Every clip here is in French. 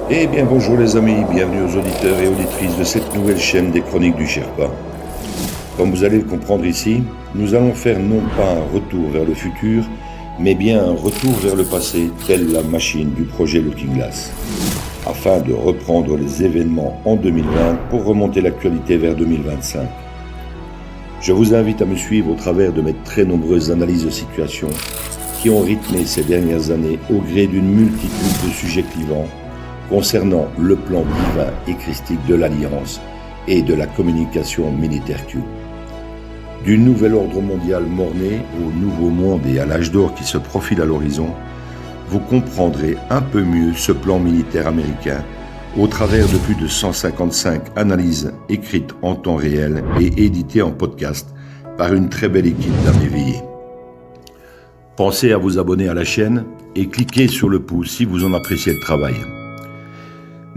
Eh bien bonjour les amis, bienvenue aux auditeurs et auditrices de cette nouvelle chaîne des Chroniques du Sherpa. Comme vous allez le comprendre ici, nous allons faire non pas un retour vers le futur, mais bien un retour vers le passé, telle la machine du projet Looking Glass, afin de reprendre les événements en 2020 pour remonter l'actualité vers 2025. Je vous invite à me suivre au travers de mes très nombreuses analyses de situation qui ont rythmé ces dernières années au gré d'une multitude de sujets clivants concernant le plan divin et christique de l'Alliance et de la communication militaire Q. Du nouvel ordre mondial mort-né au nouveau monde et à l'âge d'or qui se profile à l'horizon, vous comprendrez un peu mieux ce plan militaire américain au travers de plus de 155 analyses écrites en temps réel et éditées en podcast par une très belle équipe d'âmes éveillées. Pensez à vous abonner à la chaîne et cliquez sur le pouce si vous en appréciez le travail.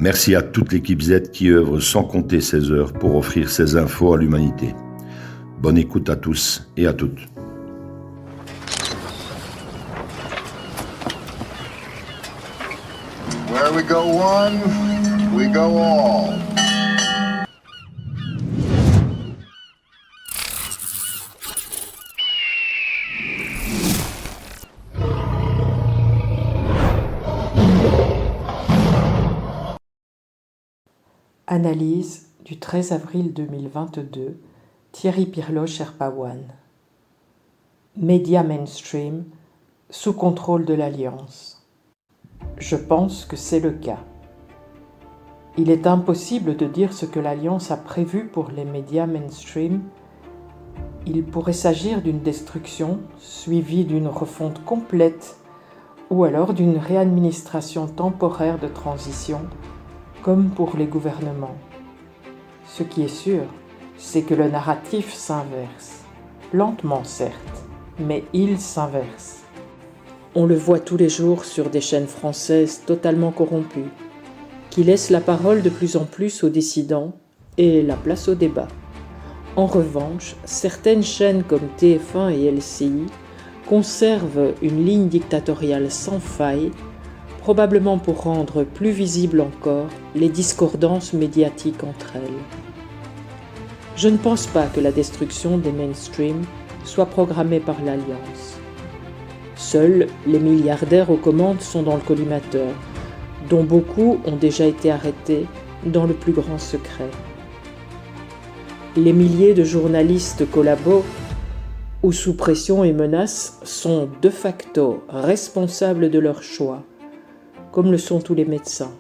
Merci à toute l'équipe Z qui œuvre sans compter ses heures pour offrir ces infos à l'humanité. Bonne écoute à tous et à toutes. Where we go one, we go all. Analyse du 13 avril 2022, Thierry Pirlot, Sherpa One. Médias mainstream, sous contrôle de l'Alliance. Je pense que c'est le cas. Il est impossible de dire ce que l'Alliance a prévu pour les médias mainstream. Il pourrait s'agir d'une destruction suivie d'une refonte complète ou alors d'une réadministration temporaire de transition, comme pour les gouvernements. Ce qui est sûr, c'est que le narratif s'inverse. Lentement certes, mais il s'inverse. On le voit tous les jours sur des chaînes françaises totalement corrompues, qui laissent la parole de plus en plus aux dissidents et la place au débat. En revanche, certaines chaînes comme TF1 et LCI conservent une ligne dictatoriale sans faille, probablement pour rendre plus visibles encore les discordances médiatiques entre elles. Je ne pense pas que la destruction des mainstreams soit programmée par l'Alliance. Seuls les milliardaires aux commandes sont dans le collimateur, dont beaucoup ont déjà été arrêtés dans le plus grand secret. Les milliers de journalistes collabos ou sous pression et menaces sont de facto responsables de leurs choix, comme le sont tous les médecins.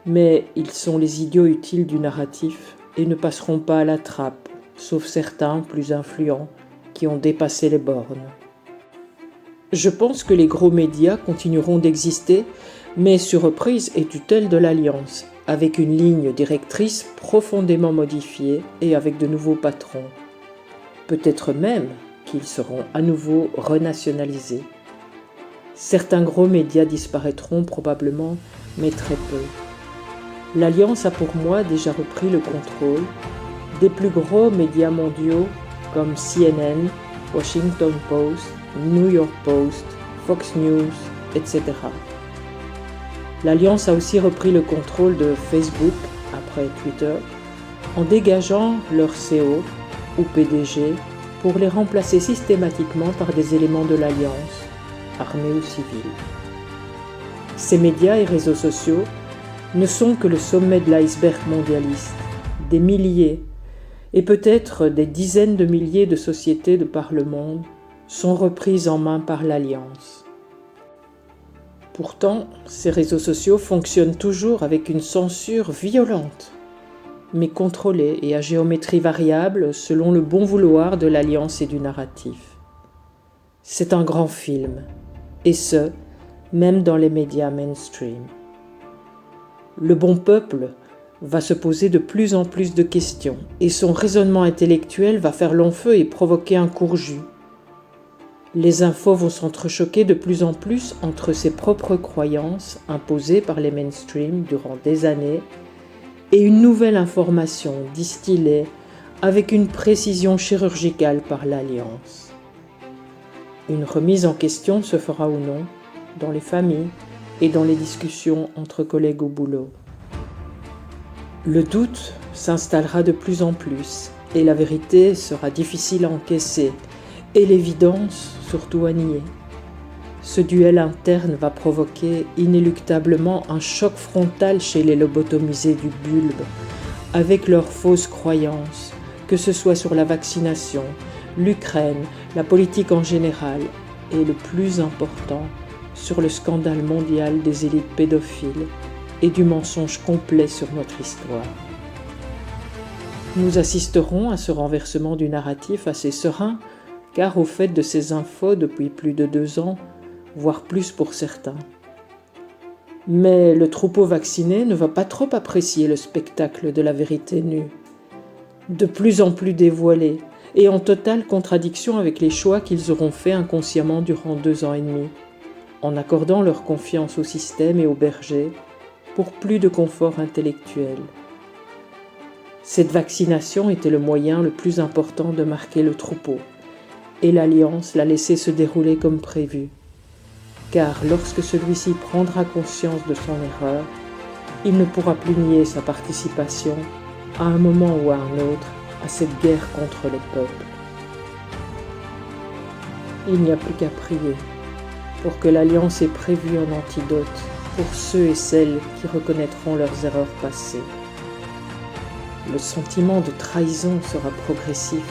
Mais ils sont les idiots utiles du narratif et ne passeront pas à la trappe, sauf certains plus influents qui ont dépassé les bornes. Je pense que les gros médias continueront d'exister, mais sur reprise et tutelle de l'Alliance, avec une ligne directrice profondément modifiée et avec de nouveaux patrons. Peut-être même qu'ils seront à nouveau renationalisés. Certains gros médias disparaîtront probablement, mais très peu. L'Alliance a pour moi déjà repris le contrôle des plus gros médias mondiaux comme CNN, Washington Post, New York Post, Fox News, etc. L'Alliance a aussi repris le contrôle de Facebook, après Twitter, en dégageant leur CEO ou PDG pour les remplacer systématiquement par des éléments de l'Alliance, armés ou civils. Ces médias et réseaux sociaux ne sont que le sommet de l'iceberg mondialiste. Des milliers, et peut-être des dizaines de milliers de sociétés de par le monde sont reprises en main par l'Alliance. Pourtant, ces réseaux sociaux fonctionnent toujours avec une censure violente, mais contrôlée et à géométrie variable selon le bon vouloir de l'Alliance et du narratif. C'est un grand film, et ce, même dans les médias mainstream. Le bon peuple va se poser de plus en plus de questions, et son raisonnement intellectuel va faire long feu et provoquer un court-jus. Les infos vont s'entrechoquer de plus en plus entre ses propres croyances imposées par les mainstream durant des années et une nouvelle information distillée avec une précision chirurgicale par l'Alliance. Une remise en question se fera ou non dans les familles, et dans les discussions entre collègues au boulot. Le doute s'installera de plus en plus et la vérité sera difficile à encaisser et l'évidence surtout à nier. Ce duel interne va provoquer inéluctablement un choc frontal chez les lobotomisés du bulbe, avec leurs fausses croyances, que ce soit sur la vaccination, l'Ukraine, la politique en général, et le plus important, sur le scandale mondial des élites pédophiles et du mensonge complet sur notre histoire. Nous assisterons à ce renversement du narratif assez serein, car au fait de ces infos depuis plus de 2 ans, voire plus pour certains. Mais le troupeau vacciné ne va pas trop apprécier le spectacle de la vérité nue, de plus en plus dévoilée et en totale contradiction avec les choix qu'ils auront faits inconsciemment durant 2 ans et demi, en accordant leur confiance au système et aux bergers pour plus de confort intellectuel. Cette vaccination était le moyen le plus important de marquer le troupeau, et l'Alliance l'a laissé se dérouler comme prévu. Car lorsque celui-ci prendra conscience de son erreur, il ne pourra plus nier sa participation, à un moment ou à un autre, à cette guerre contre les peuples. Il n'y a plus qu'à prier pour que l'Alliance ait prévu un antidote pour ceux et celles qui reconnaîtront leurs erreurs passées. Le sentiment de trahison sera progressif,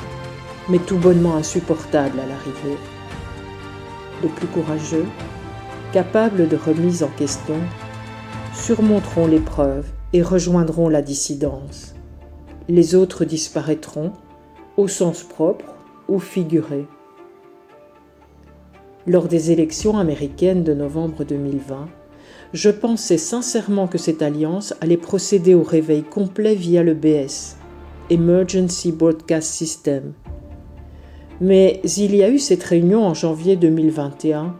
mais tout bonnement insupportable à l'arrivée. Les plus courageux, capables de remise en question, surmonteront l'épreuve et rejoindront la dissidence. Les autres disparaîtront, au sens propre ou figuré. Lors des élections américaines de novembre 2020, je pensais sincèrement que cette alliance allait procéder au réveil complet via le BS, Emergency Broadcast System. Mais il y a eu cette réunion en janvier 2021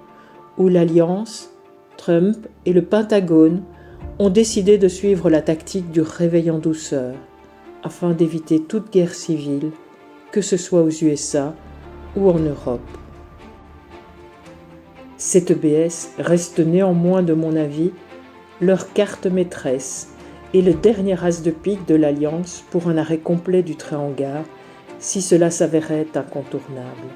où l'Alliance, Trump et le Pentagone ont décidé de suivre la tactique du réveil en douceur afin d'éviter toute guerre civile, que ce soit aux USA ou en Europe. Cette EBS reste néanmoins, de mon avis, leur carte maîtresse et le dernier as de pique de l'Alliance pour un arrêt complet du train en gare, si cela s'avérait incontournable.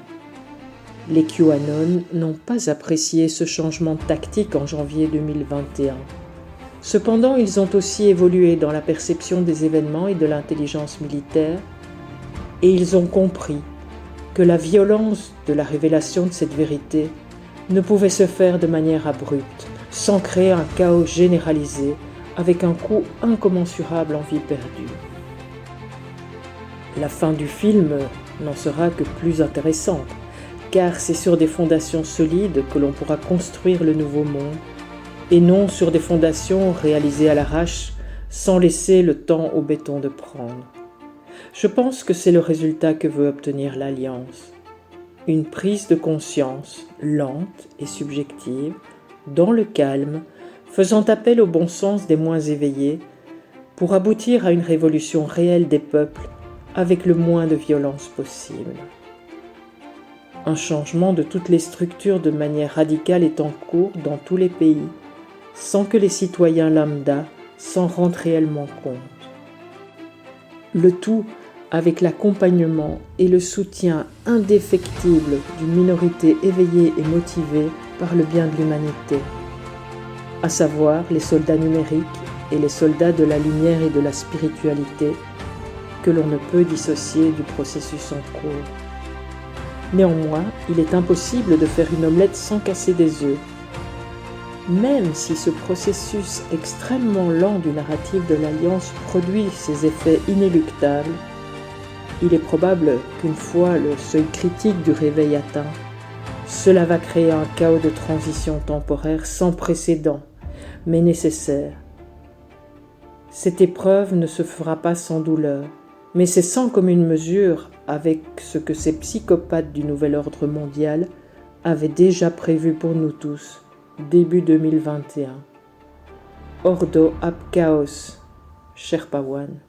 Les QAnon n'ont pas apprécié ce changement de tactique en janvier 2021. Cependant, ils ont aussi évolué dans la perception des événements et de l'intelligence militaire, et ils ont compris que la violence de la révélation de cette vérité ne pouvait se faire de manière abrupte, sans créer un chaos généralisé, avec un coût incommensurable en vie perdue. La fin du film n'en sera que plus intéressante, car c'est sur des fondations solides que l'on pourra construire le nouveau monde, et non sur des fondations réalisées à l'arrache, sans laisser le temps au béton de prendre. Je pense que c'est le résultat que veut obtenir l'Alliance. Une prise de conscience lente et subjective, dans le calme, faisant appel au bon sens des moins éveillés, pour aboutir à une révolution réelle des peuples avec le moins de violence possible. Un changement de toutes les structures de manière radicale est en cours dans tous les pays, sans que les citoyens lambda s'en rendent réellement compte. Le tout avec l'accompagnement et le soutien indéfectible d'une minorité éveillée et motivée par le bien de l'humanité, à savoir les soldats numériques et les soldats de la lumière et de la spiritualité, que l'on ne peut dissocier du processus en cours. Néanmoins, il est impossible de faire une omelette sans casser des œufs. Même si ce processus extrêmement lent du narratif de l'Alliance produit ses effets inéluctables, il est probable qu'une fois le seuil critique du réveil atteint, cela va créer un chaos de transition temporaire sans précédent, mais nécessaire. Cette épreuve ne se fera pas sans douleur, mais c'est sans commune mesure avec ce que ces psychopathes du nouvel ordre mondial avaient déjà prévu pour nous tous, début 2021. Ordo ab chaos, Sherpa One.